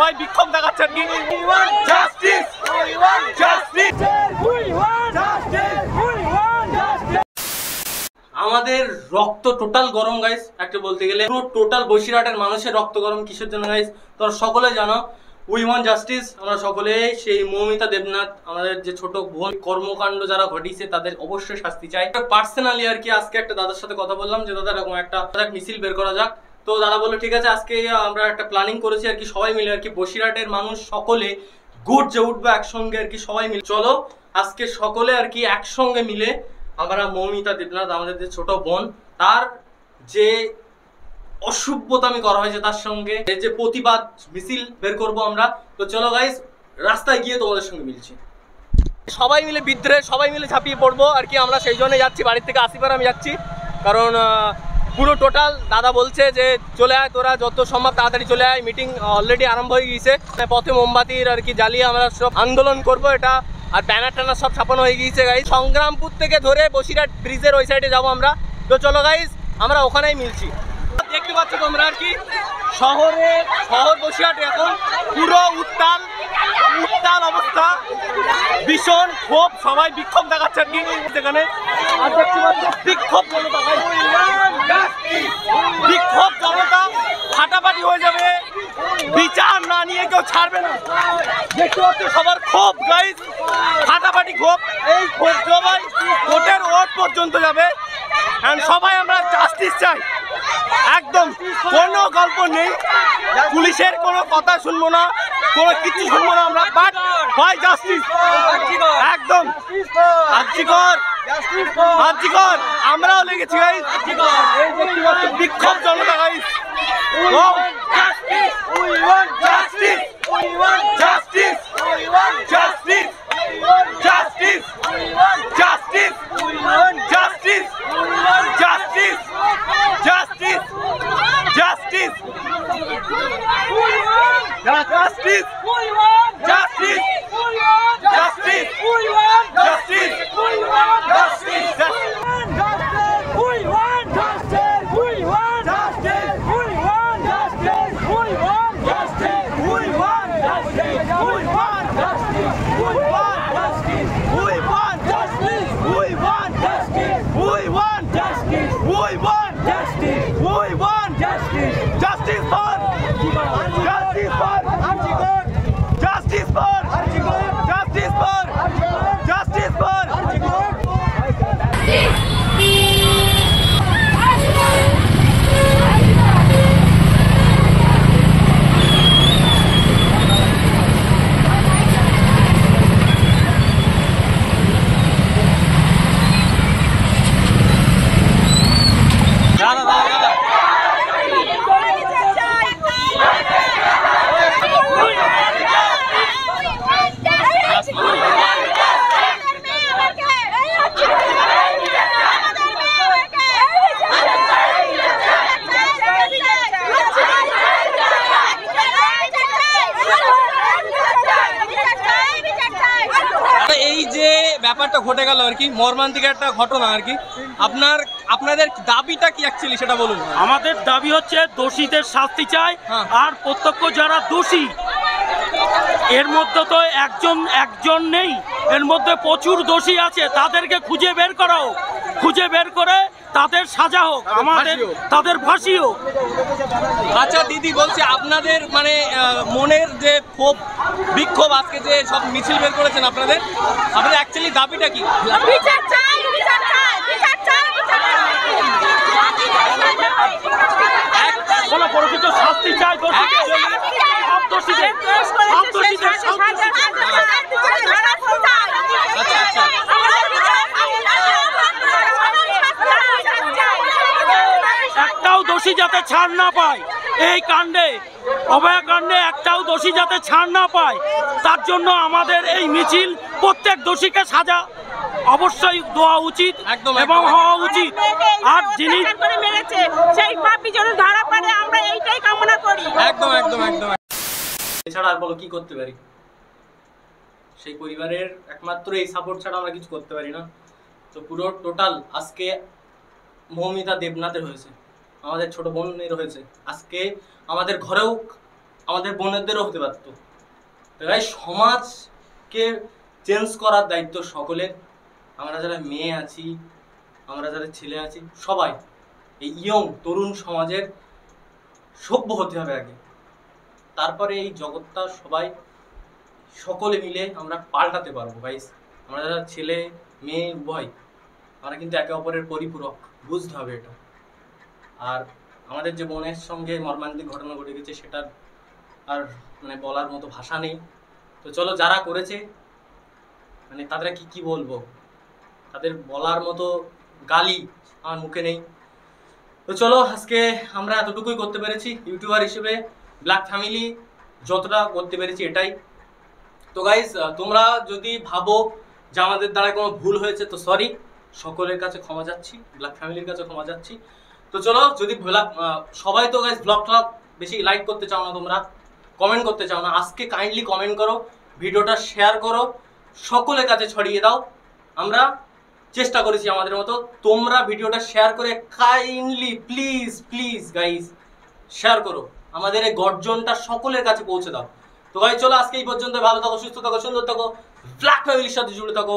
সবাই বিক্ষোভ দেখাচ্ছে আর কি। জাস্টিস, জাস্টিস, আমাদের রক্ত টোটাল গরম গাইস, একটা বলতে গেলে পুরো টোটাল বসিরহাটের মানুষের রক্ত গরম কিসের জন্য গাইস? তোমরা সকলে জানো, উই ওয়ান্ট জাস্টিস। আমরা সকলে সেই মৌমিতা দেবনাথ, আমাদের যে ছোট বোন, কর্মকাণ্ড যারা ঘটিয়েছে তাদের অবশ্যই শাস্তি চাই। পার্সোনালি আর কি আজকে একটা দাদার সাথে কথা বললাম যে দাদা এরকম একটা মিছিল বের করা যাক। তো দাদা বললো ঠিক আছে, আজকে আমরা একটা প্ল্যানিং করেছি আর কি, সবাই মিলে আর কি বসিরহাটের মানুষ সকলে গর্জে উঠবে একসঙ্গে আর কি, সবাই মিলে চলো আজকে সকলে আর কি একসঙ্গে মিলে আমরা মৌমিতা দেবনাথ, আমাদের যে ছোট বোন, তার যে অসভ্যতামি করা হয়েছে তার সঙ্গে যে প্রতিবাদ মিছিল বের করব আমরা। তো চলো গাইস, রাস্তায় গিয়ে তোমাদের সঙ্গে মিলছি, সবাই মিলে বিদ্রোহে সবাই মিলে ঝাঁপিয়ে পড়বো আর কি। আমরা সেই জন্য যাচ্ছি, বাড়ির থেকে আসিবার আমি যাচ্ছি, কারণ পুরো টোটাল দাদা বলছে যে চলে আয় তোরা, যত সম্ভব তাড়াতাড়ি চলে আয়। মিটিং অলরেডি আরম্ভ হয়ে গিয়েছে, পথে মোমবাতির আর কি জ্বালিয়ে আমরা সব আন্দোলন করব এটা। আর ব্যানার ট্যানার সব ছাপানো হয়ে গিয়েছে গাইস। সংগ্রামপুর থেকে ধরে বসিরহাট ব্রিজের ওই সাইডে যাবো আমরা। তো চলো গাইস, আমরা ওখানেই মিলছি। দেখতে পাচ্ছ তোমরা আর কি শহর বসিরহাট এখন পুরো উত্তাল অবস্থা, ভীষণ ক্ষোভ, সবাই বিক্ষোভ দেখাচ্ছে আর কি সেখানে। আর দেখতে পাচ্ছ বিক্ষোভ জনতা ফাটাফাটি হয়ে যাবে, বিচার না নিয়ে কেউ ছাড়বে না। দেখতে পাচ্ছ সবার ক্ষোভ গাইস, ফাটাফাটি ক্ষোভ। এই ক্ষোভ সবাই ভোটের ওট পর্যন্ত যাবে। সবাই আমরা জাস্টিস চাই, একদম কোনো গল্প নেই, পুলিশের কোনো কথা শুনবো না, কোনো কিছু শুনবো না আমরা, বাট ভাই জাস্টিস একদম। আর্জিকর আমরাও লেগেছি গাইস, বিক্ষোভ জনতা guys. Justice, we want justice, we want justice, we want justice, justice, we want justice, we want justice, we want justice, justice, justice, justice, we want justice, we want justice, we want justice, we want justice, we want justice, we want justice, we want justice, we want justice, we want justice, we want justice, we want justice, we want justice, we want justice, we want justice, we want justice, we want justice, justice for justice for justice for justice for justice for ব্যাপারটা ঘটে গেল আর কি, মর্মান্তিক একটা ঘটনা আর কি। আপনাদের দাবিটা কি অ্যাকচুয়ালি সেটা বলুন। আমাদের দাবি হচ্ছে দোষীদের শাস্তি চাই, আর প্রত্যক্ষ যারা দোষী, এর মধ্যে তো একজন নেই, এর মধ্যে প্রচুর দোষী আছে, তাদেরকে খুঁজে বের করা হোক, খুঁজে বের করে তাদের সাজা হোক, আমাদের তাদের ফাঁসি হোক। আচ্ছা দিদি, বলছি আপনাদের মানে মনের যে ক্ষোভ বিক্ষোভ আজকে যে সব মিছিল বের করেছেন আপনাদের অ্যাকচুয়ালি দাবিটা কি? বিচার চাই, বিচার চাই, বিচার চাই, বিচার চাই, বলো প্রকৃত শাস্তি চাই দোষীদের, সব দোষীদের, সব দোষীদের, সব দোষীদের। আচ্ছা আচ্ছা, একটাও দোষী যাতে ছাড় না পায়, এই কাণ্ডে অভয়াকাণ্ডে একটাও দোষী যাতে ছাড় না পায়, তার জন্য আমাদের এই মিছিল প্রত্যেক দোষীকে সাজা অবশ্যই দেওয়া উচিত এবং হওয়া উচিত। আর যিনি মেরেছে সেই পাপী যেন ধরা পড়ে, আমরা এইটাই কামনা করি। একদম একদম একদম। এছাড়া আর বলো কি করতে পারি? সেই পরিবারের একমাত্র এই সাপোর্ট ছাড়া আমরা কিছু করতে পারি না। তো পুরো টোটাল আজকে মৌমিতা দেবনাথের হয়েছে, আমাদের ছোট বোনের হয়েছে, আজকে আমাদের ঘরেও আমাদের বোনেদেরও হতে পারতো। তাই সমাজকে চেঞ্জ করার দায়িত্ব সকলের। আমরা যারা মেয়ে আছি, আমরা যারা ছেলে আছি, সবাই এই ইয়ং তরুণ সমাজের সভ্য হতে হবে আগে, তারপরে এই জগৎটা সবাই সকলে মিলে আমরা পাল্টাতে পারবো গাইস। আমরা যারা ছেলে মেয়ে উভয়, আমরা কিন্তু একে অপরের পরিপূরক, বুঝতে হবে এটা। আর আমাদের যে বোনের সঙ্গে মর্মান্তিক ঘটনা ঘটে গেছে সেটার আর মানে বলার মতো ভাষা নেই। তো চলো, যারা করেছে মানে তাদের কি বলবো, তাদের বলার মতো গালি আমার মুখে নেই। তো চলো, আজকে আমরা এতটুকুই করতে পেরেছি ইউটিউবার হিসেবে, ব্ল্যাক ফ্যামিলি যতটা করতে পেরেছি এটাই। তো গাইজ, তোমরা যদি ভাবো যে আমাদের দ্বারা কোনো ভুল হয়েছে তো সরি, সকলের কাছে ক্ষমা যাচ্ছি, ব্ল্যাক ফ্যামিলির কাছে ক্ষমা যাচ্ছি। তো চলো, যদি সবাই তো গাইজ ব্লগ ট্লগ বেশি লাইক করতে চাও না, তোমরা কমেন্ট করতে চাও না, আজকে কাইন্ডলি কমেন্ট করো, ভিডিওটা শেয়ার করো, সকলের কাছে ছড়িয়ে দাও। আমরা চেষ্টা করেছি আমাদের মতো, তোমরা ভিডিওটা শেয়ার করে kindly please please guys share করো, আমাদের এই গর্জনটা সকলের কাছে পৌঁছে দাও। তো গাইজ চলো, আজকে এই পর্যন্ত। ভালো থাকো, সুস্থ থাকো, সুন্দর থাকো, ব্ল্যাক ফ্যামিলির সাথে জুড়ে থাকো।